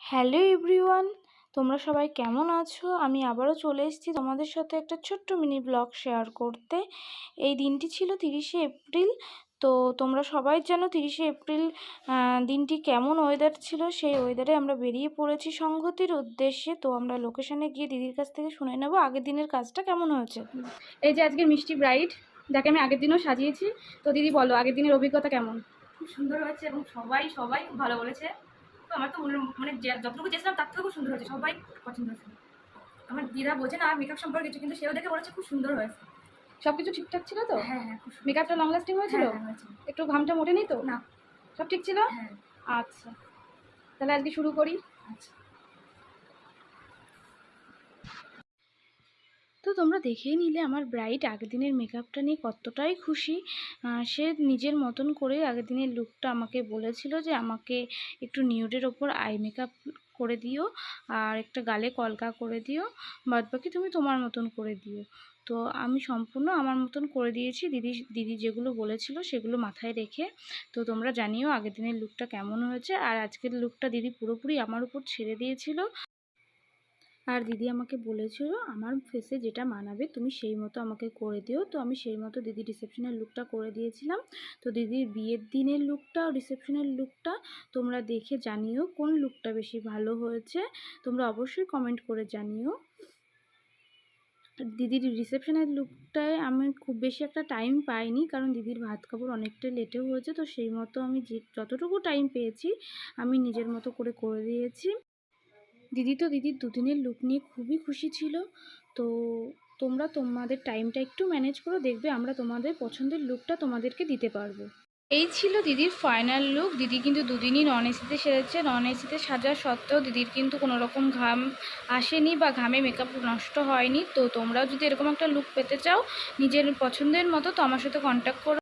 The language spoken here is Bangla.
হ্যালো এভরিওয়ান, তোমরা সবাই কেমন আছো? আমি আবারও চলে এসেছি তোমাদের সাথে একটা ছোট্ট মিনি ব্লগ শেয়ার করতে। এই দিনটি ছিল 30শে এপ্রিল। তো তোমরা সবাই জানো 30শে এপ্রিল দিনটি কেমন ওয়েদার ছিল। সেই ওয়েদারে আমরা বেরিয়ে পড়েছি সংগতির উদ্দেশ্যে। তো আমরা লোকেশনে গিয়ে দিদির কাছ থেকে শুনে নেব আগের দিনের কাজটা কেমন হয়েছে। এই যে আজকের মিষ্টি ব্রাইড, যাকে আমি আগের দিনও সাজিয়েছি। তো দিদি বলো, আগের দিনের অভিজ্ঞতা কেমন? খুব সুন্দর হয়েছে এবং সবাই খুব ভালো বলেছে। তো আমার তো মানে যতটুকু চেয়েছিলাম তার থেকেও খুব সুন্দর হয়েছে, সবাই পছন্দ হয়েছে। আমার দিদা বোঝে না মেকআপ সম্পর্কে কিছু, কিন্তু সেও দেখে বলেছে খুব সুন্দর হয়েছে। সব কিছু ঠিকঠাক ছিল তো? হ্যাঁ হ্যাঁ, খুব সুন্দর। মেকআপটা লং লাস্টিং হয়েছিল? হ্যাঁ হয়েছে। একটু ঘামটা মোটেনি তো? না। সব ঠিক ছিল? হ্যাঁ। আচ্ছা, তাহলে আজকে শুরু করি। আচ্ছা, তো তোমরা দেখেই নিলে আমার ব্রাইড আগের দিনের মেকআপটা নিয়ে কতটাই খুশি। সে নিজের মতন করে আগের দিনের লুকটা আমাকে বলেছিল যে আমাকে একটু নিউডের ওপর আই মেকআপ করে দিও আর একটা গালে কলকা করে দিও, বাদবাকি তুমি তোমার মতন করে দিও। তো আমি সম্পূর্ণ আমার মতন করে দিয়েছি। দিদি যেগুলো বলেছিল সেগুলো মাথায় রেখে। তো তোমরা জানিও আগের দিনের লুকটা কেমন হয়েছে। আর আজকের লুকটা দিদি পুরোপুরি আমার উপর ছেড়ে দিয়েছিল। আর দিদি আমাকে বলেছিল আমার ফেসে যেটা মানাবে তুমি সেই মতো আমাকে করে দিও। তো আমি সেই মতো দিদির রিসেপশনের লুকটা করে দিয়েছিলাম। তো দিদির বিয়ের দিনের লুকটা রিসেপশনের লুকটা তোমরা দেখে জানিও কোন লুকটা বেশি ভালো হয়েছে। তোমরা অবশ্যই কমেন্ট করে জানিও। দিদির রিসেপশনের লুকটায় আমি খুব বেশি একটা টাইম পাইনি, কারণ দিদির ভাত কাপড় অনেকটা লেটে হয়েছে। তো সেই মতো আমি যতটুকু টাইম পেয়েছি আমি নিজের মতো করে দিয়েছি। দিদির দুদিনের লুক নিয়ে খুবই খুশি ছিল। তো তোমরা তোমাদের টাইমটা একটু ম্যানেজ করো, দেখবে আমরা তোমাদের পছন্দের লুকটা তোমাদেরকে দিতে পারবো। এই ছিল দিদির ফাইনাল লুক। দিদি কিন্তু দুদিনই নন এসিতে সেরেছে। নন এসিতে সাজা সত্ত্বেও দিদির কিন্তু কোনো রকম ঘাম আসেনি বা ঘামে মেকআপ নষ্ট হয়নি। তো তোমরাও যদি এরকম একটা লুক পেতে চাও নিজের পছন্দের মতো, তো আমার সাথে কন্ট্যাক্ট করো।